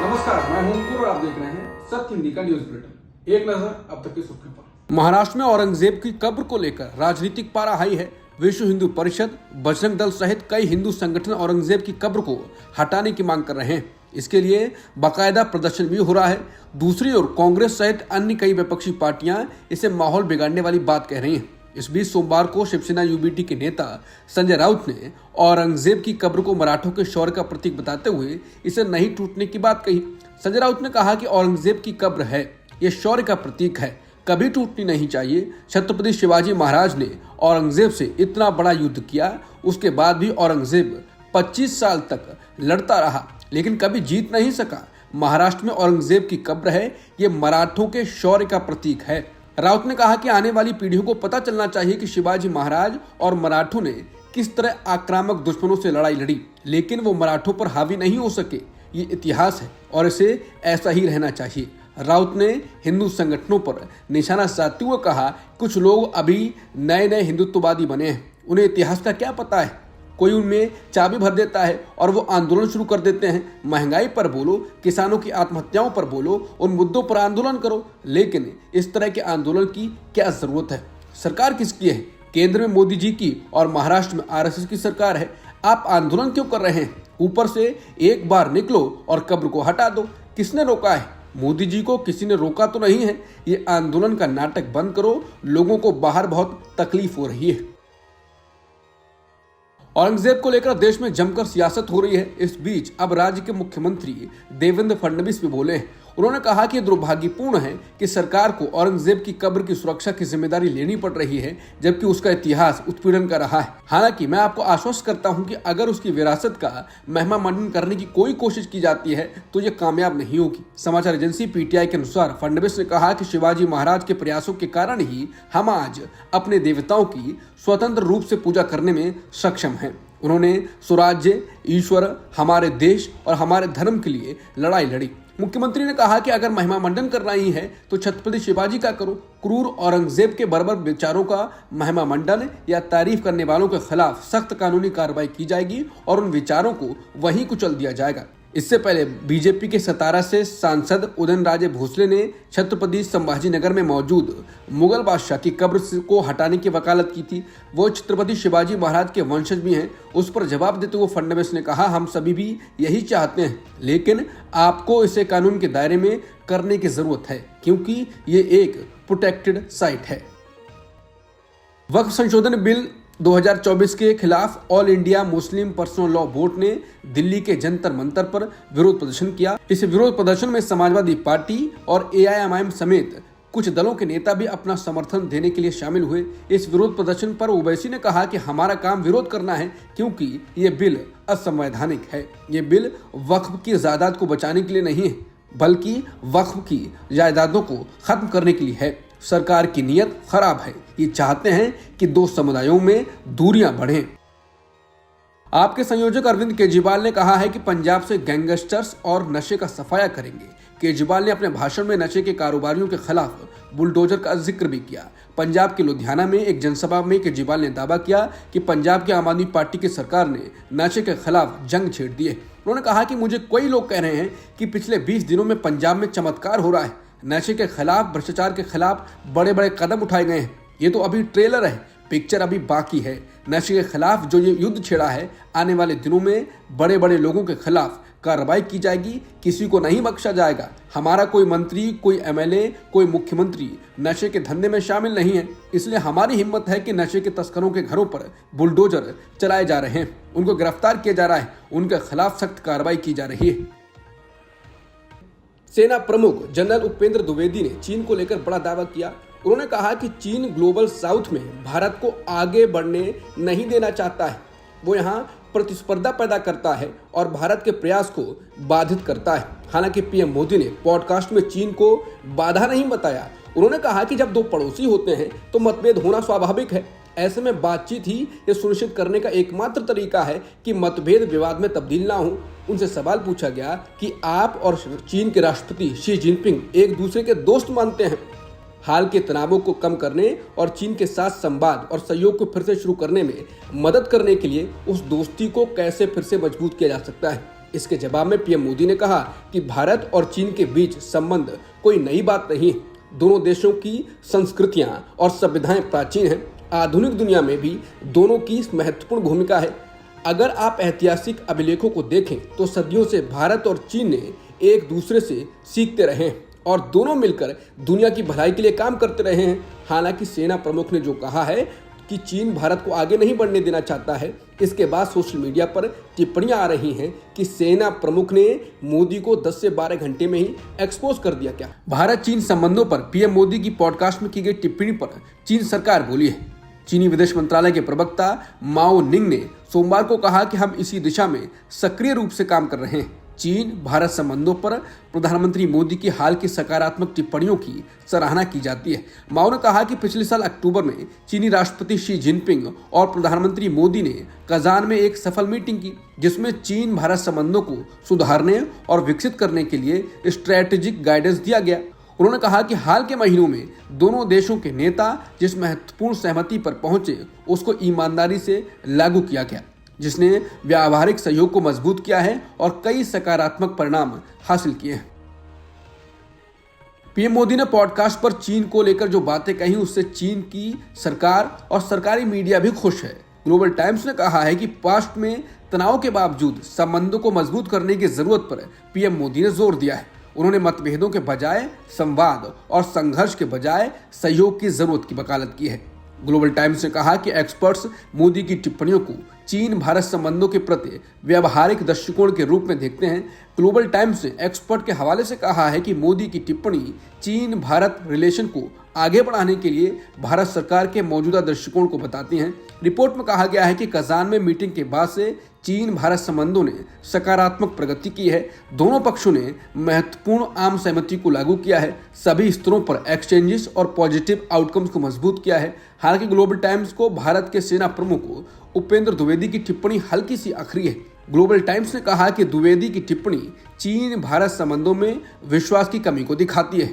नमस्कार, मैं हूं अंकुर और आप देख रहे हैं सत्य हिंदी का न्यूज बुलेटिन। एक नजर अब तक की सुर्खियों पर। महाराष्ट्र में औरंगजेब की कब्र को लेकर राजनीतिक पारा हाई है। विश्व हिंदू परिषद, बजरंग दल सहित कई हिंदू संगठन औरंगजेब की कब्र को हटाने की मांग कर रहे हैं। इसके लिए बाकायदा प्रदर्शन भी हो रहा है। दूसरी ओर कांग्रेस सहित अन्य कई विपक्षी पार्टियां इसे माहौल बिगाड़ने वाली बात कह रही हैं। इस बीच सोमवार को शिवसेना यूबीटी के नेता संजय राउत ने औरंगजेब की कब्र को मराठों के शौर्य का प्रतीक बताते हुए इसे नहीं टूटने की बात कही। संजय राउत ने कहा कि औरंगजेब की कब्र है, ये शौर्य का प्रतीक है, कभी टूटनी नहीं चाहिए। छत्रपति शिवाजी महाराज ने औरंगजेब से इतना बड़ा युद्ध किया, उसके बाद भी औरंगजेब 25 साल तक लड़ता रहा लेकिन कभी जीत नहीं सका। महाराष्ट्र में औरंगजेब की कब्र है, ये मराठों के शौर्य का प्रतीक है। राउत ने कहा कि आने वाली पीढ़ियों को पता चलना चाहिए कि शिवाजी महाराज और मराठों ने किस तरह आक्रामक दुश्मनों से लड़ाई लड़ी, लेकिन वो मराठों पर हावी नहीं हो सके। ये इतिहास है और इसे ऐसा ही रहना चाहिए। राउत ने हिंदू संगठनों पर निशाना साधते हुए कहा, कुछ लोग अभी नए नए हिंदुत्ववादी बने हैं, उन्हें इतिहास का क्या पता है। कोई उनमें चाबी भर देता है और वो आंदोलन शुरू कर देते हैं। महंगाई पर बोलो, किसानों की आत्महत्याओं पर बोलो, उन मुद्दों पर आंदोलन करो, लेकिन इस तरह के आंदोलन की क्या जरूरत है। सरकार किसकी है? केंद्र में मोदी जी की और महाराष्ट्र में आरएसएस की सरकार है। आप आंदोलन क्यों कर रहे हैं? ऊपर से एक बार निकलो और कब्र को हटा दो। किसने रोका है? मोदी जी को किसी ने रोका तो नहीं है। ये आंदोलन का नाटक बंद करो, लोगों को बाहर बहुत तकलीफ हो रही है। औरंगजेब को लेकर देश में जमकर सियासत हो रही है। इस बीच अब राज्य के मुख्यमंत्री देवेंद्र फडणवीस भी बोले हैं। उन्होंने कहा कि दुर्भाग्यपूर्ण है कि सरकार को औरंगजेब की कब्र की सुरक्षा की जिम्मेदारी लेनी पड़ रही है, जबकि उसका इतिहास उत्पीड़न का रहा है। हालांकि मैं आपको आश्वस्त करता हूं कि अगर उसकी विरासत का महिमा मंडन करने की कोई कोशिश की जाती है तो ये कामयाब नहीं होगी। समाचार एजेंसी पीटीआई के अनुसार फडणवीस ने कहा कि शिवाजी महाराज के प्रयासों के कारण ही हम आज अपने देवताओं की स्वतंत्र रूप से पूजा करने में सक्षम हैं। उन्होंने स्वराज्य, ईश्वर, हमारे देश और हमारे धर्म के लिए लड़ाई लड़ी। मुख्यमंत्री ने कहा कि अगर महिमा मंडन करना ही है तो छत्रपति शिवाजी का करो। क्रूर औरंगजेब के बर्बर विचारों का महिमा मंडन या तारीफ करने वालों के खिलाफ सख्त कानूनी कार्रवाई की जाएगी और उन विचारों को वहीं कुचल दिया जाएगा। इससे पहले बीजेपी के सतारा से सांसद उदयनराजे भोसले ने छत्रपति संभाजीनगर में मौजूद मुगल बादशाह की कब्र को हटाने की वकालत की थी। वो छत्रपति शिवाजी महाराज के वंशज भी हैं। उस पर जवाब देते हुए फडणवीस ने कहा, हम सभी भी यही चाहते हैं, लेकिन आपको इसे कानून के दायरे में करने की जरूरत है क्योंकि ये एक प्रोटेक्टेड साइट है। वक्फ संशोधन बिल 2024 के खिलाफ all India Muslim personal law board ने दिल्ली के जंतर मंतर पर विरोध प्रदर्शन किया। इस विरोध प्रदर्शन में समाजवादी पार्टी और एआईएमआईएम समेत कुछ दलों के नेता भी अपना समर्थन देने के लिए शामिल हुए। इस विरोध प्रदर्शन पर ओवैसी ने कहा कि हमारा काम विरोध करना है क्योंकि ये बिल असंवैधानिक है। ये बिल वक्फ की जायदाद को बचाने के लिए नहीं है, बल्कि वक्फ की जायदादों को खत्म करने के लिए है। सरकार की नीयत खराब है। ये चाहते हैं कि दो समुदायों में दूरियां बढ़ें। आपके संयोजक अरविंद केजरीवाल ने कहा है कि पंजाब से गैंगस्टर्स और नशे का सफाया करेंगे। केजरीवाल ने अपने भाषण में नशे के कारोबारियों के खिलाफ बुलडोजर का जिक्र भी किया। पंजाब के लुधियाना में एक जनसभा में केजरीवाल ने दावा किया कि पंजाब की आम आदमी पार्टी की सरकार ने नशे के खिलाफ जंग छेड़ दी है। उन्होंने कहा कि मुझे कई लोग कह रहे हैं कि पिछले 20 दिनों में पंजाब में चमत्कार हो रहा है। नशे के खिलाफ, भ्रष्टाचार के खिलाफ बड़े बड़े कदम उठाए गए हैं। ये तो अभी ट्रेलर है, पिक्चर अभी बाकी है। नशे के खिलाफ जो ये युद्ध छेड़ा है, आने वाले दिनों में बड़े बड़े लोगों के खिलाफ कार्रवाई की जाएगी, किसी को नहीं बख्शा जाएगा। हमारा कोई मंत्री, कोई एमएलए, कोई मुख्यमंत्री नशे के धंधे में शामिल नहीं है। इसलिए हमारी हिम्मत है कि नशे के तस्करों के घरों पर बुलडोजर चलाए जा रहे हैं, उनको गिरफ्तार किया जा रहा है, उनके खिलाफ सख्त कार्रवाई की जा रही है। सेना प्रमुख जनरल उपेंद्र द्विवेदी ने चीन को लेकर बड़ा दावा किया। उन्होंने कहा कि चीन ग्लोबल साउथ में भारत को आगे बढ़ने नहीं देना चाहता है। वो यहाँ प्रतिस्पर्धा पैदा करता है और भारत के प्रयास को बाधित करता है। हालांकि पीएम मोदी ने पॉडकास्ट में चीन को बाधा नहीं बताया। उन्होंने कहा कि जब दो पड़ोसी होते हैं तो मतभेद होना स्वाभाविक है। ऐसे में बातचीत ही ये सुनिश्चित करने का एकमात्र तरीका है कि मतभेद विवाद में तब्दील ना हो। उनसे सवाल पूछा गया कि आप और चीन के राष्ट्रपति शी जिनपिंग एक दूसरे के दोस्त मानते हैं। हाल के तनावों को कम करने और चीन के साथ संवाद और सहयोग को फिर से शुरू करने में मदद करने के लिए उस दोस्ती को कैसे फिर से मजबूत किया जा सकता है। इसके जवाब में पीएम मोदी ने कहा कि भारत और चीन के बीच संबंध कोई नई बात नहीं है। दोनों देशों की संस्कृतियां और सभ्यताएं प्राचीन हैं। आधुनिक दुनिया में भी दोनों की महत्वपूर्ण भूमिका है। अगर आप ऐतिहासिक अभिलेखों को देखें तो सदियों से भारत और चीन ने एक दूसरे से सीखते रहे हैं और दोनों मिलकर दुनिया की भलाई के लिए काम करते रहे हैं। हालांकि सेना प्रमुख ने जो कहा है कि चीन भारत को आगे नहीं बढ़ने देना चाहता है, इसके बाद सोशल मीडिया पर टिप्पणियां आ रही हैं कि सेना प्रमुख ने मोदी को 10 से 12 घंटे में ही एक्सपोज कर दिया। क्या भारत चीन संबंधों पर पीएम मोदी की पॉडकास्ट में की गई टिप्पणी पर चीन सरकार बोली है। चीनी विदेश मंत्रालय के प्रवक्ता माओ निंग ने सोमवार को कहा कि हम इसी दिशा में सक्रिय रूप से काम कर रहे हैं। चीन भारत संबंधों पर प्रधानमंत्री मोदी की हाल की सकारात्मक टिप्पणियों की सराहना की जाती है। माओ ने कहा कि पिछले साल अक्टूबर में चीनी राष्ट्रपति शी जिनपिंग और प्रधानमंत्री मोदी ने कजान में एक सफल मीटिंग की, जिसमें चीन भारत संबंधों को सुधारने और विकसित करने के लिए स्ट्रैटेजिक गाइडेंस दिया गया। उन्होंने कहा कि हाल के महीनों में दोनों देशों के नेता जिस महत्वपूर्ण सहमति पर पहुंचे उसको ईमानदारी से लागू किया गया, जिसने व्यावहारिक सहयोग को मजबूत किया है और कई सकारात्मक परिणाम हासिल किए हैं। पीएम मोदी ने पॉडकास्ट पर चीन को लेकर जो बातें कही उससे चीन की सरकार और सरकारी मीडिया भी खुश है। ग्लोबल टाइम्स ने कहा है कि पास्ट में तनाव के बावजूद संबंधों को मजबूत करने की जरूरत पर पीएम मोदी ने जोर दिया है। उन्होंने मतभेदों के बजाय संवाद और संघर्ष के बजाय सहयोग की जरूरत की वकालत की है। ग्लोबल टाइम्स ने कहा कि एक्सपर्ट्स मोदी की टिप्पणियों को चीन भारत संबंधों के प्रति व्यावहारिक दृष्टिकोण के रूप में देखते हैं। ग्लोबल टाइम्स ने एक्सपर्ट के हवाले से कहा है कि मोदी की टिप्पणी चीन भारत रिलेशन को आगे बढ़ाने के लिए भारत सरकार के मौजूदा दृष्टिकोण को बताती हैं। रिपोर्ट में कहा गया है कि कजान में मीटिंग के बाद से चीन भारत संबंधों ने सकारात्मक प्रगति की है। दोनों पक्षों ने महत्वपूर्ण आम सहमति को लागू किया है, सभी स्तरों पर एक्सचेंजेस और पॉजिटिव आउटकम्स को मजबूत किया है। हालांकि ग्लोबल टाइम्स को भारत के सेना प्रमुख उपेंद्र द्विवेदी की टिप्पणी हल्की सी अखरी है। ग्लोबल टाइम्स ने कहा कि द्विवेदी की टिप्पणी चीन भारत संबंधों में विश्वास की कमी को दिखाती है।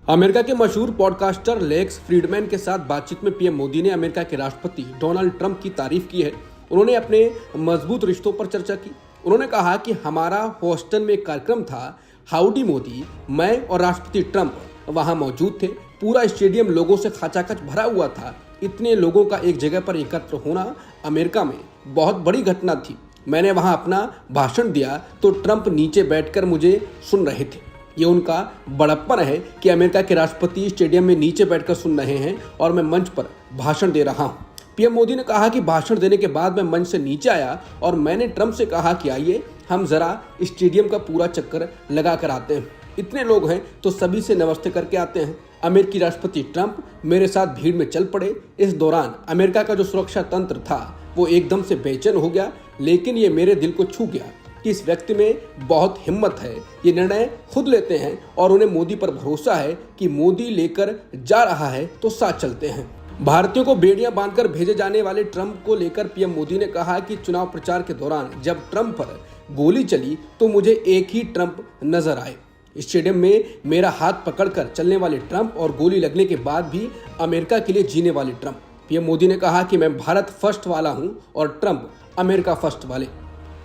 अमेरिका के मशहूर पॉडकास्टर लेक्स फ्रीडमैन के साथ बातचीत में पीएम मोदी ने अमेरिका के राष्ट्रपति डोनाल्ड ट्रंप की तारीफ की है। उन्होंने अपने मजबूत रिश्तों पर चर्चा की। उन्होंने कहा कि हमारा ह्यूस्टन में एक कार्यक्रम था, हाउडी मोदी, मैं और राष्ट्रपति ट्रंप वहां मौजूद थे। पूरा स्टेडियम लोगों से खचाखच भरा हुआ था। इतने लोगों का एक जगह पर एकत्र होना अमेरिका में बहुत बड़ी घटना थी। मैंने वहां अपना भाषण दिया तो ट्रंप नीचे बैठकर मुझे सुन रहे थे। ये उनका बड़प्पन है कि अमेरिका के राष्ट्रपति स्टेडियम में नीचे बैठकर सुन रहे हैं और मैं मंच पर भाषण दे रहा हूँ। पीएम मोदी ने कहा कि भाषण देने के बाद मैं मंच से नीचे आया और मैंने ट्रंप से कहा कि आइए हम जरा स्टेडियम का पूरा चक्कर लगा कर आते हैं। इतने लोग हैं तो सभी से नमस्ते करके आते हैं। अमेरिकी राष्ट्रपति ट्रंप मेरे साथ भीड़ में चल पड़े। इस दौरान अमेरिका का जो सुरक्षा तंत्र था वो एकदम से बेचैन हो गया, लेकिन ये मेरे दिल को छू गया कि इस व्यक्ति में बहुत हिम्मत है। ये निर्णय खुद लेते हैं और उन्हें मोदी पर भरोसा है कि मोदी लेकर जा रहा है तो साथ चलते हैं। भारतीयों को बेड़ियां बांधकर भेजे जाने वाले ट्रंप को लेकर पीएम मोदी ने कहा कि चुनाव प्रचार के दौरान जब ट्रंप पर गोली चली तो मुझे एक ही ट्रंप नजर आए। स्टेडियम में मेरा हाथ पकड़कर चलने वाले ट्रंप और गोली लगने के बाद भी अमेरिका के लिए जीने वाले ट्रंप। पीएम मोदी ने कहा कि मैं भारत फर्स्ट वाला हूं और ट्रंप अमेरिका फर्स्ट वाले,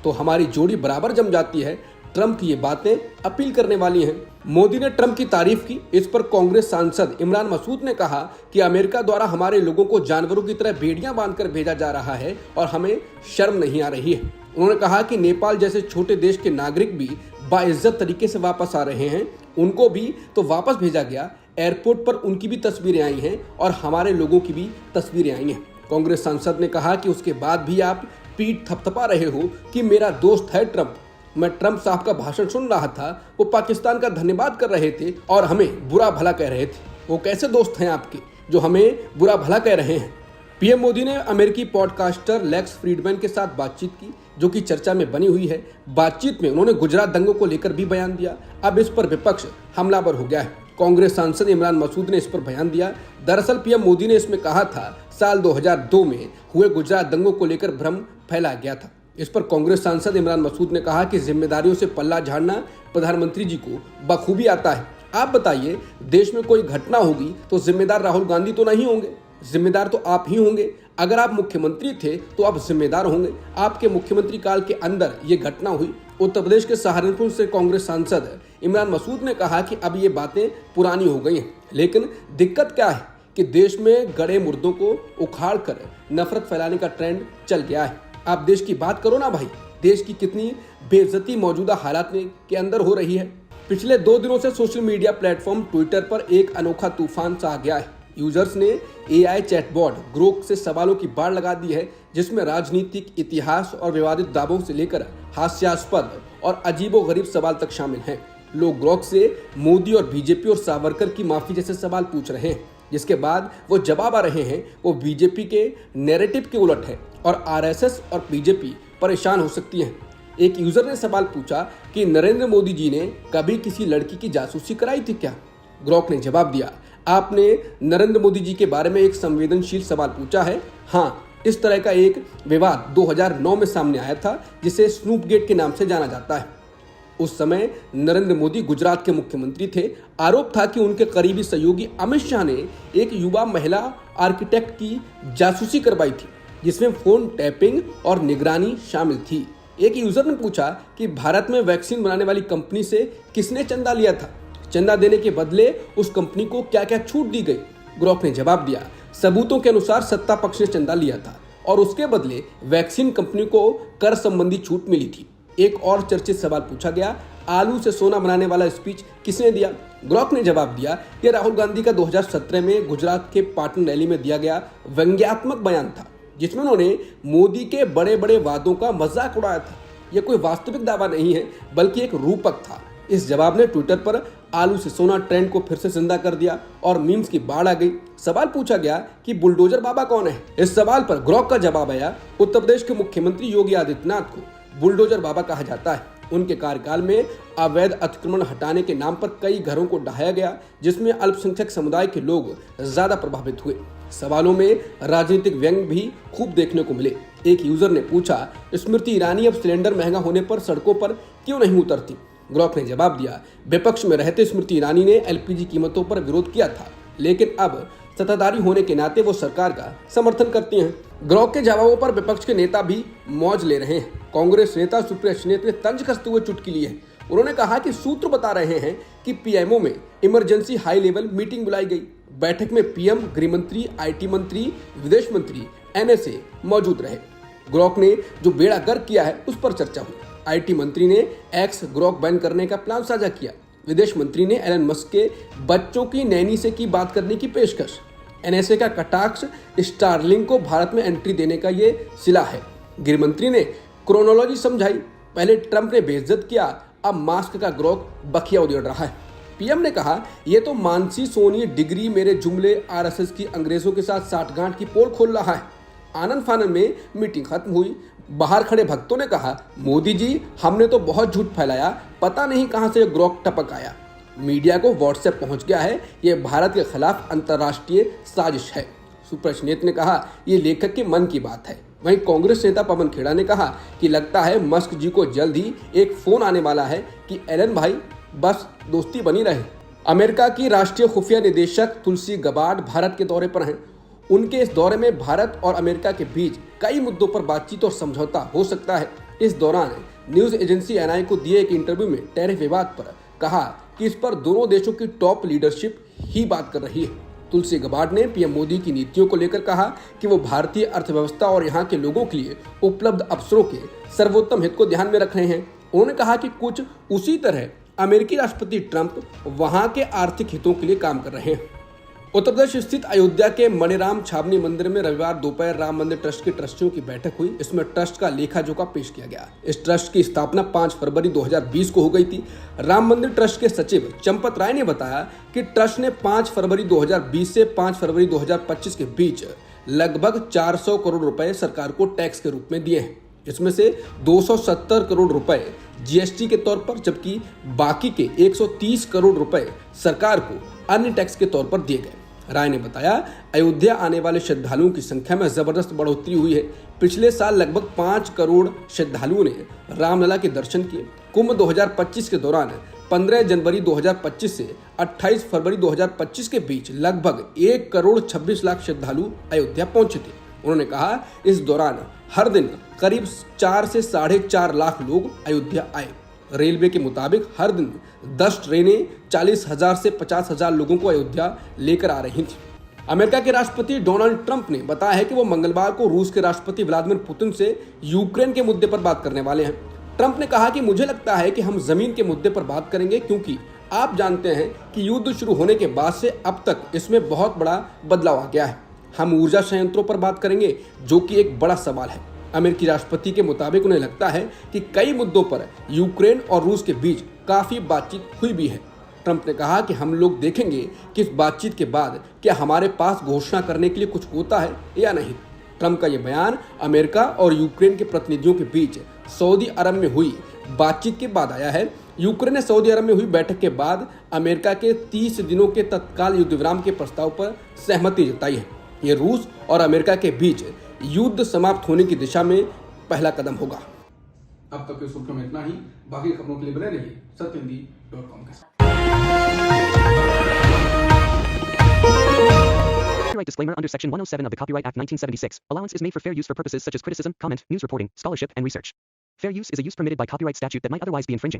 तो हमारी जोड़ी बराबर जम जाती है। ट्रंप की ये बातें अपील करने वाली हैं। मोदी ने ट्रंप की तारीफ की। इस पर कांग्रेस सांसद इमरान मसूद ने कहा कि अमेरिका द्वारा हमारे लोगों को जानवरों की तरह बेड़ियां बांधकर भेजा जा रहा है और हमें शर्म नहीं आ रही है। उन्होंने कहा कि नेपाल जैसे छोटे देश के नागरिक भी बाइज्जत तरीके से वापस आ रहे हैं, उनको भी तो वापस भेजा गया। एयरपोर्ट पर उनकी भी तस्वीरें आई हैं और हमारे लोगों की भी तस्वीरें आई हैं। कांग्रेस सांसद ने कहा कि उसके बाद भी आप पीठ थपथपा रहे हो कि मेरा दोस्त है ट्रंप। मैं ट्रंप साहब का भाषण सुन रहा था, वो पाकिस्तान का धन्यवाद कर रहे थे और हमें बुरा भला कह रहे थे। वो कैसे दोस्त हैं आपके जो हमें बुरा भला कह रहे हैं? पीएम मोदी ने अमेरिकी पॉडकास्टर लेक्स फ्रीडमैन के साथ बातचीत की, जो कि चर्चा में बनी हुई है। बातचीत में उन्होंने गुजरात दंगों को लेकर भी बयान दिया। अब इस पर विपक्ष हमलावर हो गया है। कांग्रेस सांसद इमरान मसूद ने इस पर बयान दिया। दरअसल पीएम मोदी ने इसमें कहा था साल 2002 में हुए गुजरात दंगों को लेकर भ्रम फैला गया था। इस पर कांग्रेस सांसद इमरान मसूद ने कहा कि जिम्मेदारियों से पल्ला झाड़ना प्रधानमंत्री जी को बखूबी आता है। आप बताइए, देश में कोई घटना होगी तो जिम्मेदार राहुल गांधी तो नहीं होंगे? जिम्मेदार तो आप ही होंगे। अगर आप मुख्यमंत्री थे तो आप जिम्मेदार होंगे। आपके मुख्यमंत्री काल के अंदर ये घटना हुई। उत्तर प्रदेश के सहारनपुर से कांग्रेस सांसद इमरान मसूद ने कहा कि अब ये बातें पुरानी हो गई हैं, लेकिन दिक्कत क्या है कि देश में गड़े मुर्दों को उखाड़ कर नफरत फैलाने का ट्रेंड चल गया है। आप देश की बात करो ना भाई, देश की कितनी बेइज्जती मौजूदा हालात के अंदर हो रही है। पिछले 2 दिनों से सोशल मीडिया प्लेटफॉर्म ट्विटर पर एक अनोखा तूफान सा आ गया है। यूजर्स ने एआई चैटबॉट ग्रोक से सवालों की बाढ़ लगा दी है, जिसमें राजनीतिक, इतिहास और विवादित दावों से लेकर हास्यास्पद और अजीबोगरीब सवाल तक शामिल हैं। लोग ग्रोक से मोदी और बीजेपी और सावरकर की माफी जैसे सवाल पूछ रहे हैं, जिसके बाद वो जवाब आ रहे हैं वो बीजेपी के नैरेटिव के उलट है और आरएसएस और बीजेपी परेशान हो सकती हैं। एक यूजर ने सवाल पूछा कि नरेंद्र मोदी जी ने कभी किसी लड़की की जासूसी कराई थी क्या? ग्रोक ने जवाब दिया, आपने नरेंद्र मोदी जी के बारे में एक संवेदनशील सवाल पूछा है। हाँ, इस तरह का एक विवाद 2009 में सामने आया था, जिसे स्नूप गेट के नाम से जाना जाता है। उस समय नरेंद्र मोदी गुजरात के मुख्यमंत्री थे। आरोप था कि उनके करीबी सहयोगी अमित शाह ने एक युवा महिला आर्किटेक्ट की जासूसी करवाई थी, जिसमें फोन टैपिंग और निगरानी शामिल थी। एक यूजर ने पूछा कि भारत में वैक्सीन बनाने वाली कंपनी से किसने चंदा लिया था? चंदा देने के बदले उस कंपनी को क्या क्या छूट दी गई? ग्रोक ने जवाब दिया, सबूतों के अनुसार सत्ता पक्ष ने चंदा लिया था और उसके बदले वैक्सीन कंपनी को कर संबंधी छूट मिली थी। एक और चर्चित सवाल पूछा गया, आलू से सोना बनाने वाला स्पीच किसने दिया? ग्रोक ने जवाब दिया, यह राहुल गांधी का 2017 में गुजरात के पाटन रैली में दिया गया व्यंग्यात्मक बयान था, जिसमें उन्होंने मोदी के बड़े बड़े वादों का मजाक उड़ाया था। यह कोई वास्तविक दावा नहीं है, बल्कि एक रूपक था। इस जवाब ने ट्विटर पर आलू से सोना ट्रेंड को फिर से जिंदा कर दिया और मीम्स की बाढ़ आ गई। सवाल पूछा गया कि बुलडोजर बाबा कौन है? इस सवाल पर ग्रोक का जवाब आया, उत्तर प्रदेश के मुख्यमंत्री योगी आदित्यनाथ को बुलडोजर बाबा कहा जाता है। उनके कार्यकाल में अवैध अतिक्रमण हटाने के नाम पर कई घरों को ढहाया गया, जिसमें अल्पसंख्यक समुदाय के लोग ज्यादा प्रभावित हुए। सवालों में राजनीतिक व्यंग भी खूब देखने को मिले। एक यूजर ने पूछा, स्मृति ईरानी अब सिलेंडर महंगा होने पर सड़कों पर क्यों नहीं उतरती? ग्रोक ने जवाब दिया, विपक्ष में रहते स्मृति ईरानी ने एलपीजी कीमतों पर विरोध किया था, लेकिन अब सत्ताधारी होने के नाते वो सरकार का समर्थन करती हैं। ग्रोक के जवाबों पर विपक्ष के नेता भी मौज ले रहे हैं। कांग्रेस नेता सुप्रिया श्रीनेत ने तंज कसते हुए चुटकी ली है। उन्होंने कहा कि सूत्र बता रहे हैं कि पीएमओ में इमरजेंसी हाई लेवल मीटिंग बुलाई गई। बैठक में पीएम, गृह मंत्री, आईटी मंत्री, विदेश मंत्री, एनएसए मौजूद रहे। ग्रोक ने जो बेड़ा गर्क किया है उस पर चर्चा हुई। आईटी मंत्री ने एक्स ग्रोक बैन करने का प्लान साझा किया। विदेश मंत्री ने एलन मस्क के बच्चों की नैनी से की बात करने की पेशकश। एनएसए का कटाक्ष, स्टारलिंक को भारत में एंट्री देने का ये सिला है। गृह मंत्री ने क्रोनोलॉजी समझाई, पहले ट्रंप ने बेइज्जत किया, अब मास्क का ग्रोक बखिया उधेड़ रहा है। पीएम ने कहा, ये तो मानसी सोनी डिग्री मेरे जुमले आरएसएस की अंग्रेजों के साथ साठगांठ की पोल खोल रहा है। आनंद फानन में मीटिंग खत्म हुई। बाहर खड़े भक्तों ने कहा, मोदी जी हमने तो बहुत झूठ फैलाया, पता नहीं कहां से ग्रोक टपक आया। मीडिया को व्हाट्सएप पहुंच गया है, ये भारत के खिलाफ अंतर्राष्ट्रीय साजिश है। सुप्रिया श्रीनेत ने कहा, ये लेखक के मन की बात है। वहीं कांग्रेस नेता पवन खेड़ा ने कहा कि लगता है मस्क जी को जल्द ही एक फोन आने वाला है कि एलन भाई बस दोस्ती बनी रहे। अमेरिका की राष्ट्रीय खुफिया निदेशक तुलसी गबार्ड भारत के दौरे पर हैं। उनके इस दौरे में भारत और अमेरिका के बीच कई मुद्दों पर बातचीत और समझौता हो सकता है। इस दौरान न्यूज एजेंसी एनआई को दिए एक इंटरव्यू में टैरिफ विवाद पर कहा कि इस पर दोनों देशों की टॉप लीडरशिप ही बात कर रही है। तुलसी गबार्ड ने पीएम मोदी की नीतियों को लेकर कहा कि वो भारतीय अर्थव्यवस्था और यहाँ के लोगों के लिए उपलब्ध अवसरों के सर्वोत्तम हित को ध्यान में रख रहे हैं। उन्होंने कहा कि कुछ उसी तरह अमेरिकी राष्ट्रपति ट्रंप वहाँ के आर्थिक हितों के लिए काम कर रहे हैं। उत्तर प्रदेश स्थित अयोध्या के मणिराम छावनी मंदिर में रविवार दोपहर राम मंदिर ट्रस्ट के ट्रस्टियों की बैठक हुई। इसमें ट्रस्ट का लेखा जोखा पेश किया गया। इस ट्रस्ट की स्थापना 5 फरवरी 2020 को हो गई थी। राम मंदिर ट्रस्ट के सचिव चंपत राय ने बताया कि ट्रस्ट ने 5 फरवरी 2020 से 5 फरवरी 2025 के बीच लगभग 400 करोड़ रुपए सरकार को टैक्स के रूप में दिए हैं। इसमें से 270 करोड़ रुपए जीएसटी के तौर पर, जबकि बाकी के 130 करोड़ रुपए सरकार को अन्य टैक्स के तौर पर दिए गए। राय ने बताया, अयोध्या आने वाले श्रद्धालुओं की संख्या में जबरदस्त बढ़ोतरी हुई है। पिछले साल लगभग 5 करोड़ श्रद्धालुओं ने रामलला के दर्शन किए। कुंभ 2025 के दौरान 15 जनवरी 2025 से 28 फरवरी 2025 के बीच लगभग 1 करोड़ 26 लाख श्रद्धालु अयोध्या पहुंचे थे। उन्होंने कहा, इस दौरान हर दिन करीब 4 से 4.5 लाख लोग अयोध्या आए। रेलवे के मुताबिक हर दिन 10 ट्रेनें 40,000 से 50,000 लोगों को अयोध्या लेकर आ रही थी। अमेरिका के राष्ट्रपति डोनाल्ड ट्रंप ने बताया है कि वो मंगलवार को रूस के राष्ट्रपति व्लादिमीर पुतिन से यूक्रेन के मुद्दे पर बात करने वाले हैं। ट्रंप ने कहा कि मुझे लगता है कि हम जमीन के मुद्दे पर बात करेंगे, क्योंकि आप जानते हैं कि युद्ध शुरू होने के बाद से अब तक इसमें बहुत बड़ा बदलाव आ गया है। हम ऊर्जा संयंत्रों पर बात करेंगे, जो कि एक बड़ा सवाल है। अमेरिकी राष्ट्रपति के मुताबिक उन्हें लगता है कि कई मुद्दों पर यूक्रेन और रूस के बीच काफी बातचीत हुई भी है। ट्रंप ने कहा कि हम लोग देखेंगे कि इस बातचीत के बाद क्या हमारे पास घोषणा करने के लिए कुछ होता है या नहीं। ट्रंप का यह बयान अमेरिका और यूक्रेन के प्रतिनिधियों के बीच सऊदी अरब में हुई बातचीत के बाद आया है। यूक्रेन ने सऊदी अरब में हुई बैठक के बाद अमेरिका के 30 दिनों के तत्काल युद्ध विराम के प्रस्ताव पर सहमति जताई है। ये रूस और अमेरिका के बीच युद्ध समाप्त होने की दिशा में पहला कदम होगा। अब तक की सुर्खियों में इतना ही। बाकी खबरों के लिए बने रहिए सत्यहिंदी.com के साथ। Copyright disclaimer under Section 107 of the Copyright Act 1976. Allowance is made for fair use for purposes such as criticism, comment, news reporting, scholarship, and research. Fair use is a use permitted by copyright statute that might otherwise be infringing.